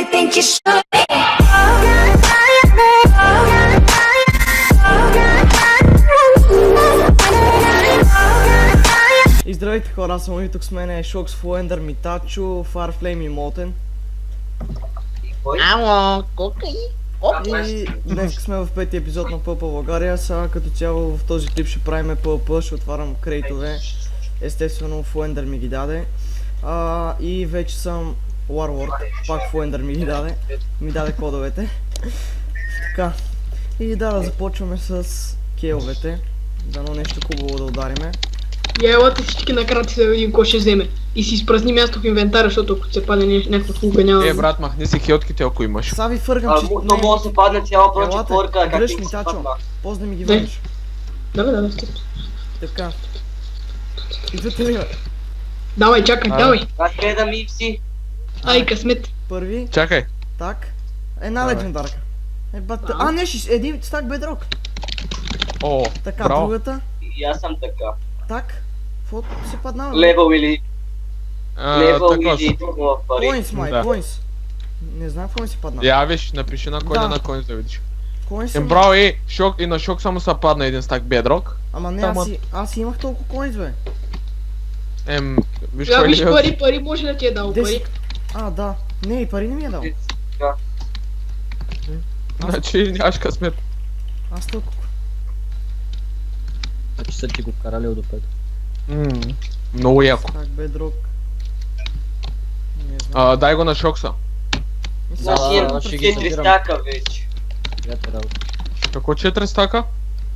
think you should. И здравейте хора, аз съм и тук с мен е Шокс, Флуендър, Митачо, Farflame и Мотен. Ало, кукай! И днес сме в пети епизод на PvP България. Сега като цяло в този клип ще правим PvP, ще отварям крейтове. Естествено Флуендър ми ги даде. И вече съм Warlord, пак Флуендър ми ги даде. Ми даде кодовете. Така. И да започваме с кейовете. Дано нещо хубаво да удариме. Я елате всички накрати да видим кой ще вземе. И си изпразни място в инвентара, защото ако се падне някаква фуга няма... Брат, махни си хелтките, ако имаш. Сега ви фъргам, че... Но може да се падне цяла проча Елате, творка, как дръж ти ми, се Тачо. падна. После да ми ги Дай. върнеш. Да. Така. Идвате ли, бе? Давай, чакай, давай. Как гледам и си? Ай, късмет. Първи, Чакай. так. Една Давай. легендарка. Да. Не, един стак бедрок. О, Така, браво. другата. И аз съм така. Так. Какво се паднава? Левел или... Левел Така, или това пари. Coins, май, Да. coins. Не знам какво ми се падна. я виж, напиши на коня Да. на коня да видиш. Coins съм... Браво, шок, и на шок само са падна един стак бедрок. Ама не, Ама- аз имах толкова coins, бе. Виж Я кой виж ли пари може да ти е дал пари. 10. Да. Не, и пари не ми е дал. Значи нямаш късмет. Аз толкова. Значи са ти го вкарали до 5. Много яко. Стак бедрок. Не знам. Дай го на шокса. Аз имам ще ги 4 събирам. стака вече. Приятел работа. Какво 4 стака?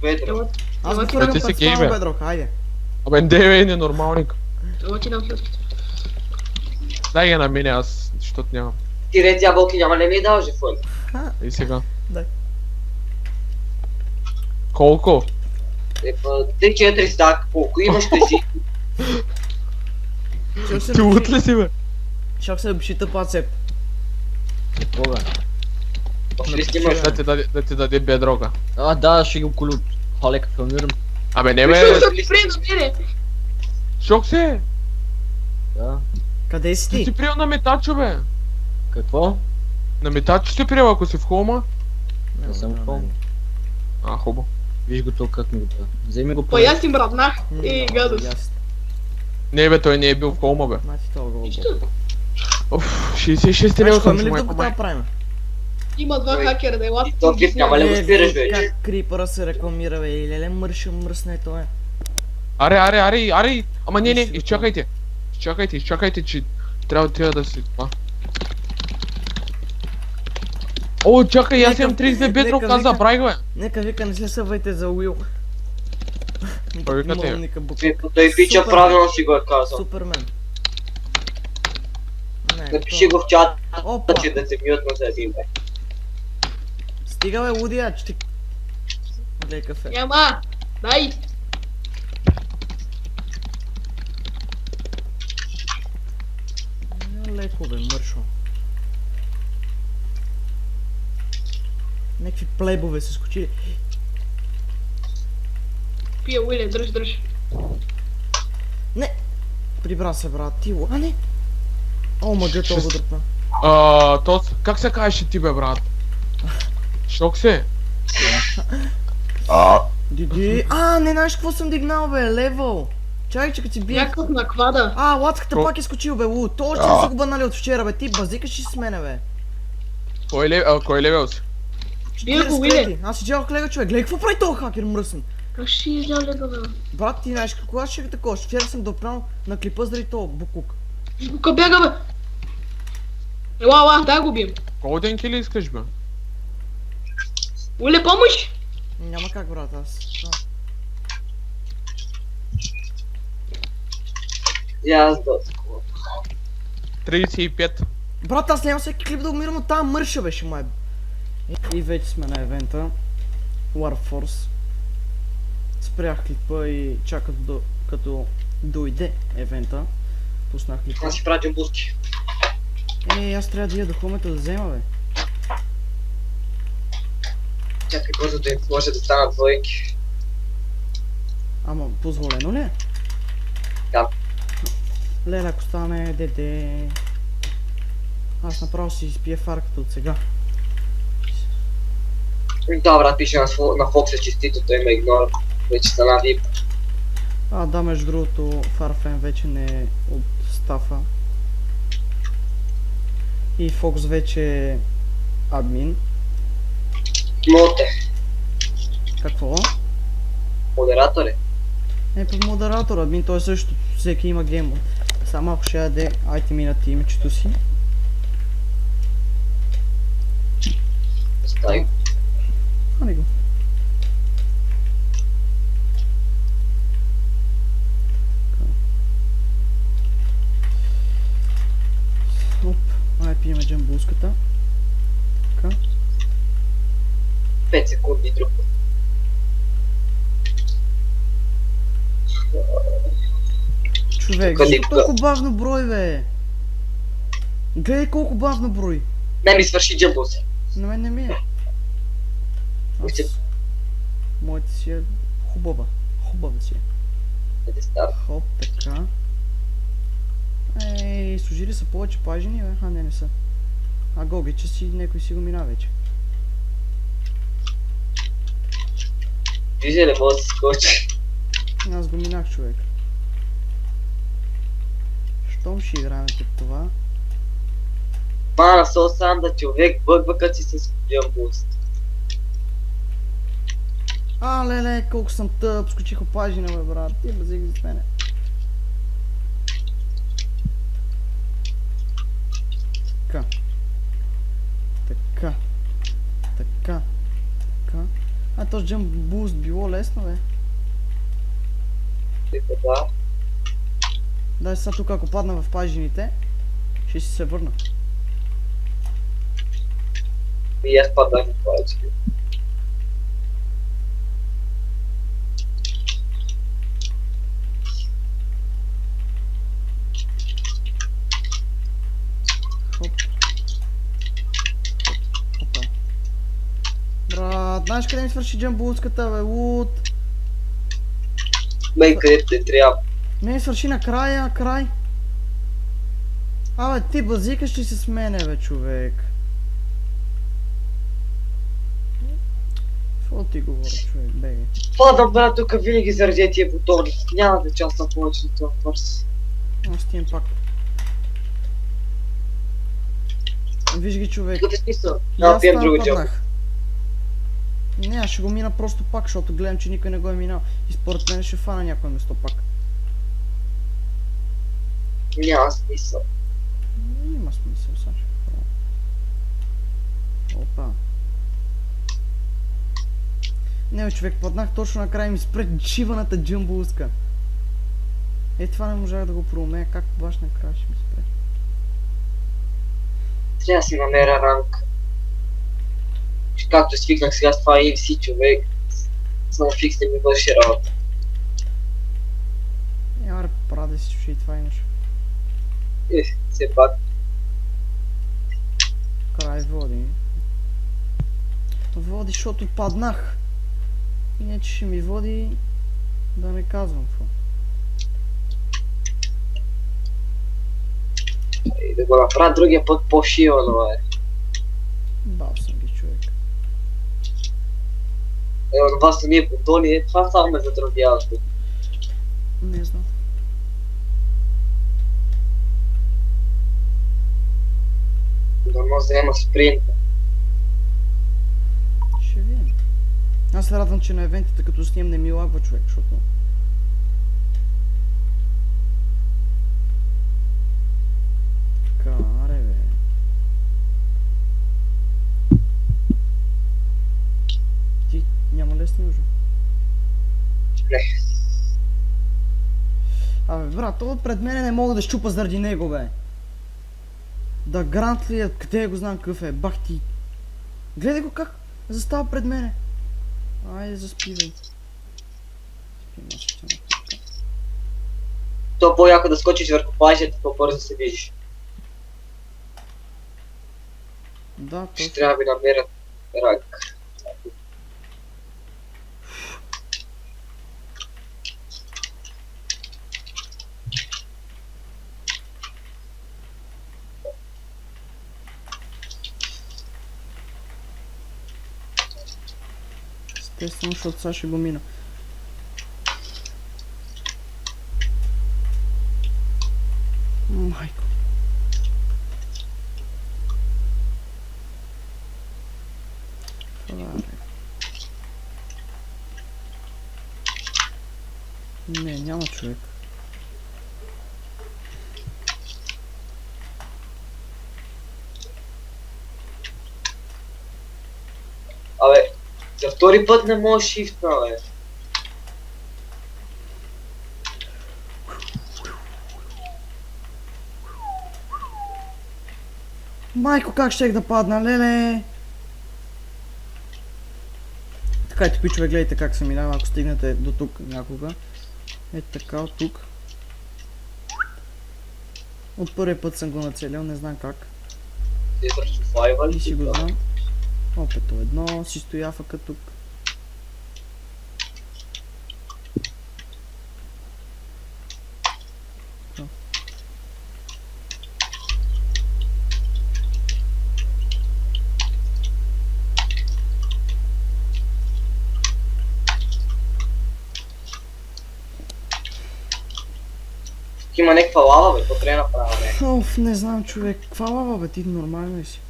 Ведро. Аз го Ела ти- фъргам Ти си пред гей, спално бе. бедрок, хайде. Абе, не ненормалник. Ела ти дам флеските. Дай я на мене, аз, защото нямам. Ти ред ябълки няма не ми е дал жефон. И сега. Дай. Колко? Те 4 стака. Колко имаш кажи? Шок се Ти лут напиши. ли си, бе? Шок се напиши тъпат сеп. Какво бе? Ще снимаш. Да ти даде бедрока. Да, ще ги около халека филмирам. Абе, не Виж, бе, Ще се спре на мене. шок се. Да. Къде си Ти ти? си приел на метачо, бе. Какво? На метачо си приел, ако си в холма. Не съм в холм. Хубаво. Виж го тук как ми го дава. Вземи го Па аз си мръднах. Гадост. Не бе, той не е бил в холма, бе. Мати това го. Нищо. Оф, 66 Знаеш, лева кой съм ми ли човек, тук май. да правим? Има два хакера, да елате. И то клип няма ли го спираш вече? Как крипъра се рекламира, бе, и леле мръсне това е. Аре, ама не, изчакайте. Изчакайте, че трябва да си това. О, чакай, аз имам 32 бедрок, нека, аз забравих, бе. Нека вика, не се съвайте за Уил. Кой вика те? Молника буква. Той пича Супер. правилно си го е казал. Супермен. Не, Напиши го в чата, Опа, че да се мютна за един бе. стига бе, лудия, че ти... Гледай кафе. Няма. Дай. Леко бе, мършо. Некви плейбове са скочили. Пия, Уиле, дръж. Не! Прибра се, брат, ти а не! О, мъгът това го дръпна. Как се казваше ти, бе, брат? Шок се. Диди, не знаеш какво съм дигнал, бе, левел! Чакай, че като си биех... Някакъв наквада. Лацката Ко- пак е скочил, бе, то още не са го банали от вчера, бе, ти базикаш ли с мене, бе? Кой левел си? Бия го, 40 Уиле. клети. Аз си джелах лега, човек, гледай какво прави този хакер мръсен. Как ще изляля да бе? Брат, ти знаеш какво аз ще ви такова, вчера съм допнал на клипа заради този букук. Бука бяга бе. Ела, дай го бием. Колден кили искаш, бе? Уиле, помощ. Няма как, брат, аз... И аз да. 35. Брат, аз няма всеки клип да умирам от тази мърша, беше май. И вече сме на евента. Warforce. Спрях клипа и чаках като дойде евента. Пуснах клипа. Аз си пратим буски. Аз трябва да я до хумета да взема, бе. Чакай бързо да им може да станат двойки. Ама, позволено ли е? Да. Леле, ако стане деде... Аз направо си изпия фарката от сега. Да, брат, пише на Фокса честито, той ме игнора. Вече стана VIP. Да, между другото, Farfen вече не е от стафа. И Фокс вече е админ. Моте. Какво? Модератор е. Под модератор, админ, той също, всеки има гейм. Само ако ще яде, айте минати имечето си. Остави. Хвани го. Оп, ай пиеме джамбуската. Така. 5 секунди друг. Човек, Тука защо никога. толкова бавно брой, бе? Гледай колко бавно брой. Не ми свърши джамбус. На мен не ми е. Мисля, Моята си е хубава. Хубава си е. да старт. Хоп, така. Ей, служили са повече пажини, бе? Не са. Гоги, че си някой си го мина вече. Вижда ли може да се скочи? Аз го минах, човек. Щом ще играем под това? Мана, сам да човек бъгва като си с джамбус. Леле, колко съм тъп, скочих опажина, бе, брат. Ти базик за мене. Така. Така. Така. Така. То с Jump Boost било лесно, бе. Да. Дай сега тук, ако падна в пажините, ще си се върна. И аз паднах в повече. Хоп. Опа. Брат, знаеш къде ми свърши джамбулската, бе? Лут. Мен където те трябва. Не свърши накрая, край. Ти базикаш ли се с мене, бе, човек? Какво ти говоря, човек, беги? Падам, брат, тук винаги заради тия бутони. Няма да частна повече на този фърс. Аз ти им пак. Виж ги, човек. Какъв е смисъл? И аз Пием там друго джамбус. паднах. Не, аз ще го мина просто пак, защото гледам, че никой не го е минал. И според мен ще фана някое место пак. Няма смисъл. Има смисъл, сега ще правя. Опа. Не, бе, човек, паднах точно накрая и ми спре шиваната джамбулска. Това не можах да го проумея, как баш накрая ще ми спре. Трябва да си намеря ранг. Както свикнах сега с това EMC, човек. Само фикс не ми върши работа. Аре, праде си, че и това имаш. Все пак. Край води. Води, защото паднах. Иначе ще ми води да не казвам какво. И да го направя другия път по-шивано, бе. Бал съм ги, човек. Това са ние бутони, това само ме затруднява. Не знам. Да може да има спринта. Ще видим. Аз се радвам, че на евентите като снимам не ми лагва, човек, защото... Каре, бе. Ти няма ли да снимаш? Не. Брат, това пред мене не мога да щупа заради него, бе. Да грант ли е, къде го знам какъв е, бах ти. Гледай го как застава пред мене. Айде, заспивай. То по-яко да скочиш върху плажата, по-бързо се движиш. Да, Ще точно. трябва да ви намеря ранг. Естествено, защото сега ще го мина. Майко. Това е. Не, няма човек. Абе, за втори път не можеш shift, бе. Майко, как щех да падна, леле! Така, ето, пичове, гледайте как се минава, ако стигнете до тук някога. Ето така, от тук. От първия път съм го нацелил, не знам как. Ти срещу survival. И си го знам. Опето едно, си стоя фъка тук. Има някаква лава, бе, какво трябва да направя, бе? Оф, не знам, човек. Каква лава, бе, ти нормално ли си?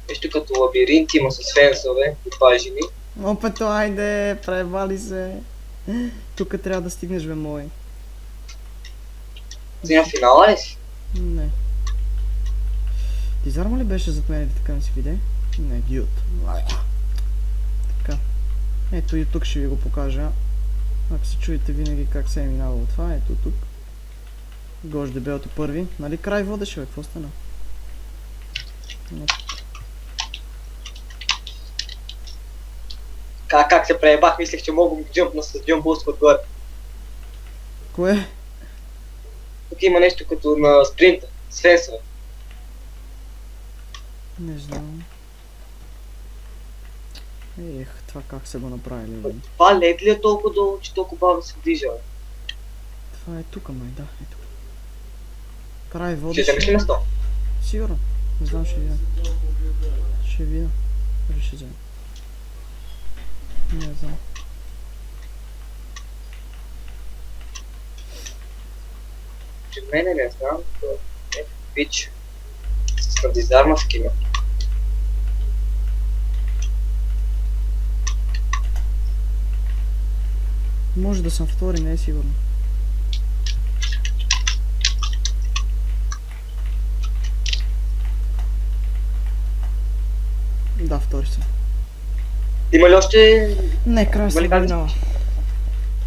Нещо като лабиринт има с фенсове и пажини. Опето, айде, пребали се. Тук трябва да стигнеш, бе, мой. Ти на финала ли си? Не. Ти зарма ли беше зад мен или така не си виде? Не, гют. Така. Ето и тук ще ви го покажа. Ако се чуете винаги как се е минавало това, ето тук. Гош дебелото първи. Нали край водеше, бе? Какво стана? Как се преебах, мислех, че мога да джъмпна с джъмбуст отгоре. Кое? Тук има нещо като на спринта, с фенсове. Не знам. Ех, това как са го направили, бе? Това лед ли е толкова долу, че толкова бавно се движа, бе? Това е тук, май, да, е тук. Край Ще водеше. вземеш ли место? Сигурно. Не знам, ще видя. Ще видя. Дали ще взема. Не знам. При мене не знам, това е пич. С дизарма скина. Може да съм втори, не е сигурно. Да, втори съм. Има ли още... Не, край Има съм ли как- минала.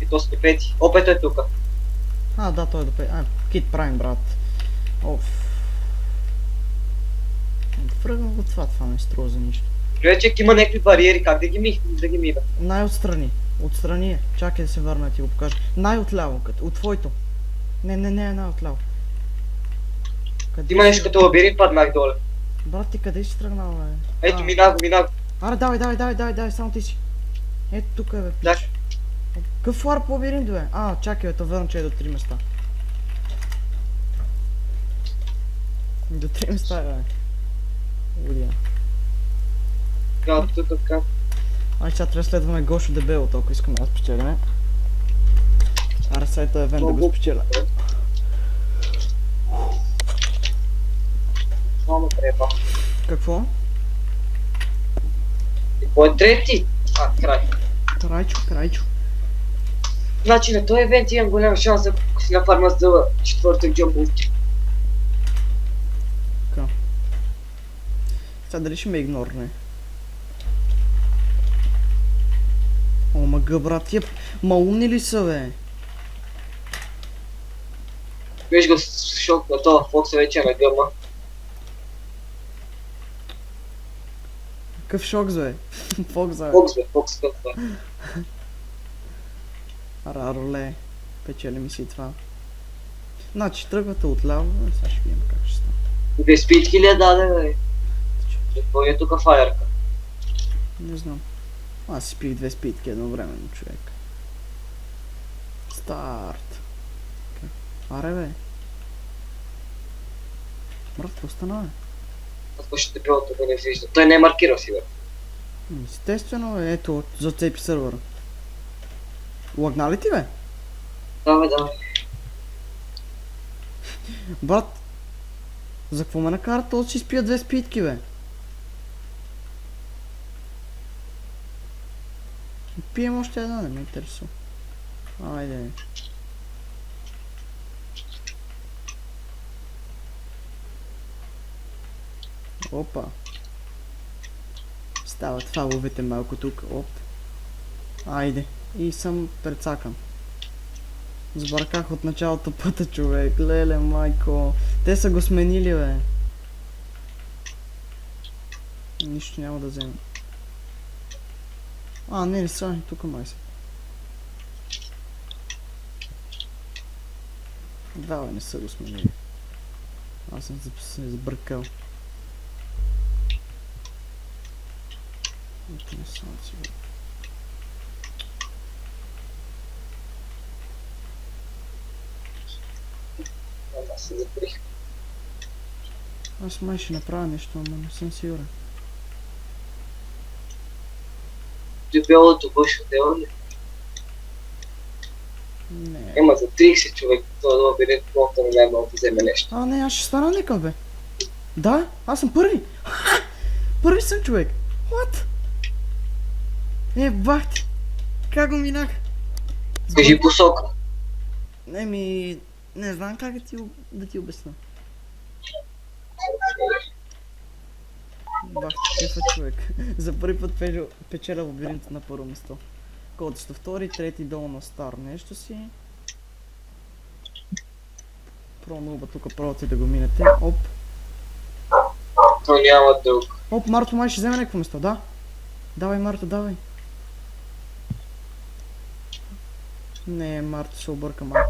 И то са до пети. Опето е тука. А, да, той е до 5. А, кит правим, брат. Оф. Фръгна от това не струва за нищо. Човечек има някакви бариери, как да ги мина? Най-отстрани. Отстрани е. Чакай да се върна да ти го покажа. Най-отляво, като. От твоето. Не, най-отляво. Къде Има си, нещо бе? като лабиринт, паднах доле. Брат, ти къде си тръгнал, бе? Ето, минах. Аре, давай, само ти си. Ето тук е, бе, Да. пич. Какъв ларп лабиринт, бе? А, чакай, бе, то върна, че е до 3 места. До 3 места, бе. Удия. Така. Ай, сега трябва да следваме Гошо дебелото, ако искаме да спечелиме. Аре, сайта е вен да го спечеля. Само треба. Какво? И кой е трети? Край. Крайчо. Значи на този евент имам голям шанс, ако си нафарма за четвъртък джамбуст. Сега дали ще ме игнорне? О, мъга, брат, тия умни ли са, бе? Виж го с шок на това, Фокса вече е на гърма. Какъв шок, бе? Фокс, бе. Фокс това. Рароле. Печели ми си това. Значи, тръгвате отляво, сега ще видим как ще стане. 200 хиляди даде, бе. Какво е тук фаерка? Не знам. Аз си пих 2 спитки едновременно, човек. Старт. Аре, бе. Брат, какво стана, бе? Ако ще дебелото го не вижда. Той не е маркирал сигурно. Естествено, ето, зацепи сървъра. Лагна ли ти, бе? Давай, давай. Брат, за какво ме накара то си спия 2 спитки, бе? Пием още една, не ме интересува. Айде. Опа. Стават фаловете малко тук. Оп. Айде. И съм прецакан. Сбърках от началото пътя, човек. Леле, майко. Те са го сменили, бе. Нищо няма да взема. Не са. Тук май са. Да, бе, не са го сменили. Аз съм се сбъркал. Ето не съм сигурен. Ама се заприх. Аз май ще направя нещо, ама не съм сигурен. Дебелото бъш отдела ли? Не. Ема за 30 човек, това лабиринт плота не няма да вземе нещо. Не, аз ще стана некъв, бе. Да, аз съм първи. Първи съм, човек. What? Бахти. Как го минах? Кажи посока. Не знам как да ти обясня. Бахти, какъв е човек. За първи път печеля лабиринта на първо место. Код сте втори, трети долу на стар нещо си. Пронуба тук, пробвате да го минете. Оп. То няма дълг. Оп, Марто май ще вземе някакво место, да? Давай, Марто, давай. Не, Марто се обърка май.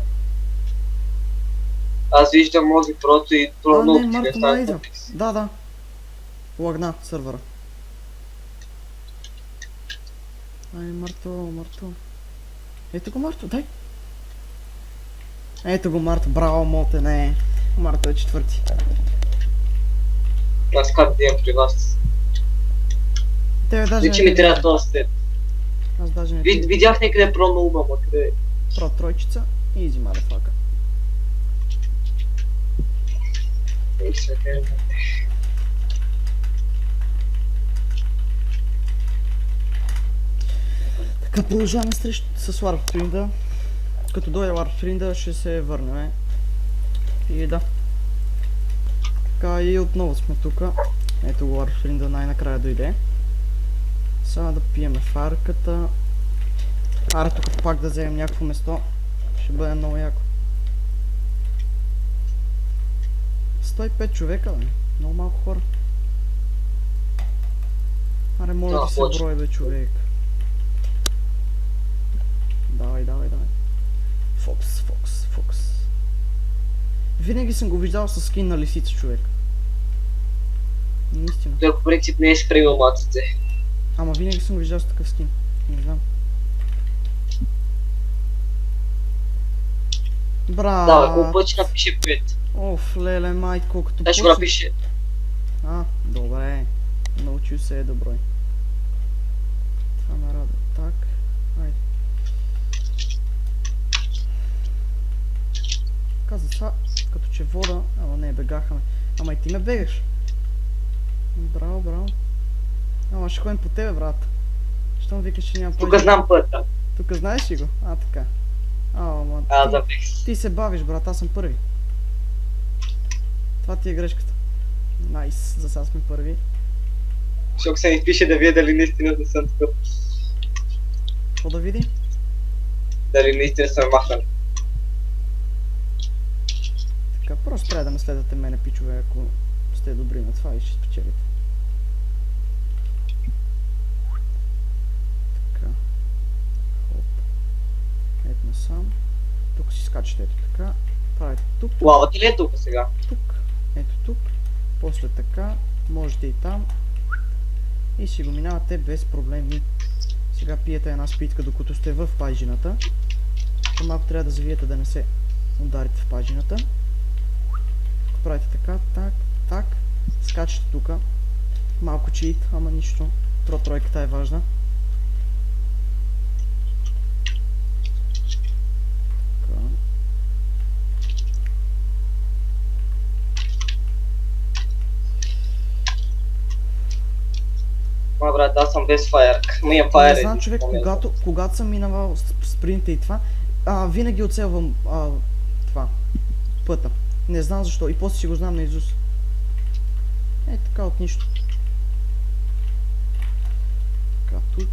Аз виждам мози прото и трудно Не, Марто май идва. Да. Лагна сървъра. Марто. Ето го, Марто, дай. Ето го, Марто, браво, моте, не. Марто е четвърти. Аз как да имам при вас? Тебе даже Не, че ми трябва този степ. Аз даже не Видях някъде про нула, ама къде е? Про тройчица и изи мадафака. Ей, сега. Така, продължаваме с Warframe. Като дойде Warframe ще се върнем. И да. Така, и отново сме тук. Ето го Warframe най-накрая дойде. Сега да пиеме фарката. Аре тук пак да вземем някакво место. Ще бъде много яко. 105 човека, бе. Много малко хора. Аре, моля да се брой, бе, човек. Давай. Фокс. Винаги съм го виждал с скин на лисица, човек. Наистина. Той по принцип не е спремил маците. Ама винаги съм го виждал с такъв скин. Не знам. Браво. Да, ако път ще напише 5. Оф, леле, майко, колкото Да, ще го напише. Добре. Научил се е доброй. Това ме радва. Так. Айде. Каза са, като че вода, ама не, бегахме. Ама и ти ме бегаш. Браво. Ама ще ходим по тебе, брат. Щом викаш, че няма Тук знам пътя. Тук знаеш ли го? Така. Ама Да, ти се бавиш, брат, аз съм първи. Това ти е грешката. Найс, за сега сме първи. Защото се ми пише да видя дали наистина не съм такъв. Какво да види? Дали наистина съм махнал. Така, просто трябва да ме следвате мене, пичове, ако сте добри на това и ще спечелите. Така. Хоп. Ето насам. Тук си скачате ето така. Правите тук. Лавата ли е тук сега? Тук. Ето тук. После така. Можете и там. И си го минавате без проблеми. Сега пиете една спитка, докато сте в пажината. Малко трябва да завиете да не се ударите в пажината. Правите така, так. Скачате тука. Малко чит, ама нищо. Тройката е важна. Така. Ма брат, аз съм без фаерк. Ма имам Не фаер. знам, човек, когато съм минавал спринта и това, винаги оцелвам това, пътя. Не знам защо и после си го знам наизуст. Е, така от нищо. Така, тук.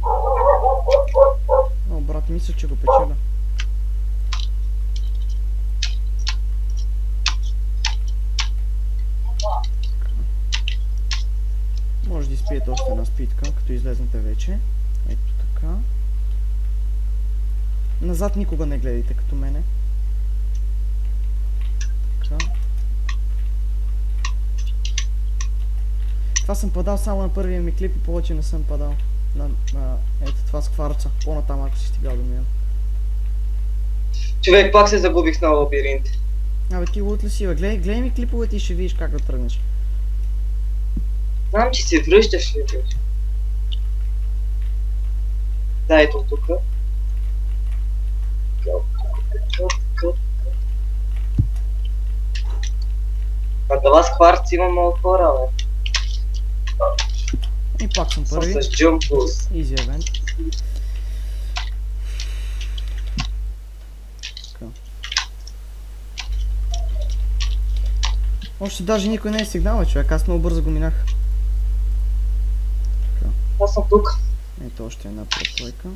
Хоп, хоп. О, брат, мисля, че го печеля. Може да изпиете още една спитка, като излезнете вече. Ето така. Назад никога не гледайте като мене. Така. Това съм падал само на първия ми клип и повече не съм падал. Ето това с кварца. По-натам ако си стигал до мен. Човек, пак се загубих на лабиринт. Абе ти лут ли си, бе? Гледай ми клиповете и ще видиш как да тръгнеш. Знам, че се връщаш ли вече. Да, ето тук. А това с кварц има много хора, бе. И пак съм Съм първи. с Jump Boost. Изи евент. Така. Още даже никой не е сигнал, човек. Аз много бързо го минах. Аз съм тук. Ето още една прослойка.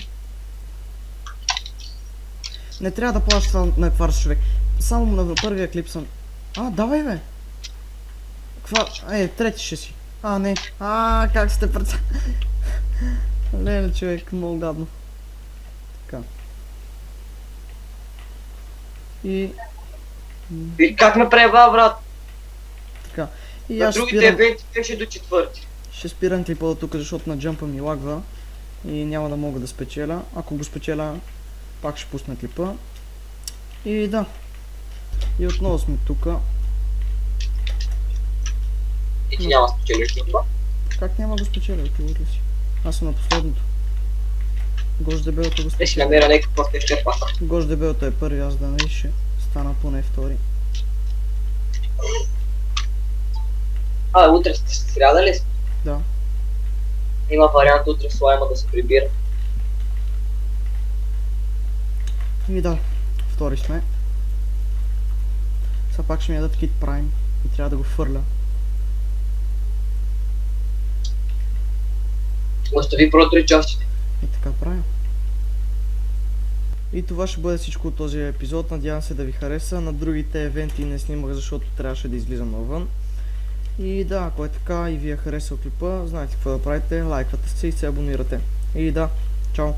Не трябва да плаща това на кварц, човек. Само на първия клип съм... давай бе! Трети ще си. Не. Как сте пред... Леле, човек, много гадно. Така. И... Как ме преба, брат? Така. И На аз другите спирам... евенти беше до четвърти. Ще спирам клипа до тук, защото на джампа ми лагва. И няма да мога да спечеля. Ако го спечеля, пак ще пусна клипа. И да. И отново сме тука. И ти няма спечелиш това. Как няма го спечеля? Ти ли си? Аз съм на последното. Гош дебелото го Ще спечеля. намеря някаква ще паса. Гош дебелото е първи, аз да не ще стана поне втори. Утре сте сряда ли? Да. Има вариант утре слайма да се прибира. И да, втори сме. Сега пак ще ми ядат Kit Prime и трябва да го фърля. Остави протори частите. И така правя. И това ще бъде всичко от този епизод. Надявам се да ви хареса. На другите евенти не снимах, защото трябваше да излизам навън. И да, ако е така и ви е харесал клипа, знаете какво да правите. Лайквате се и се абонирате. И да, чао!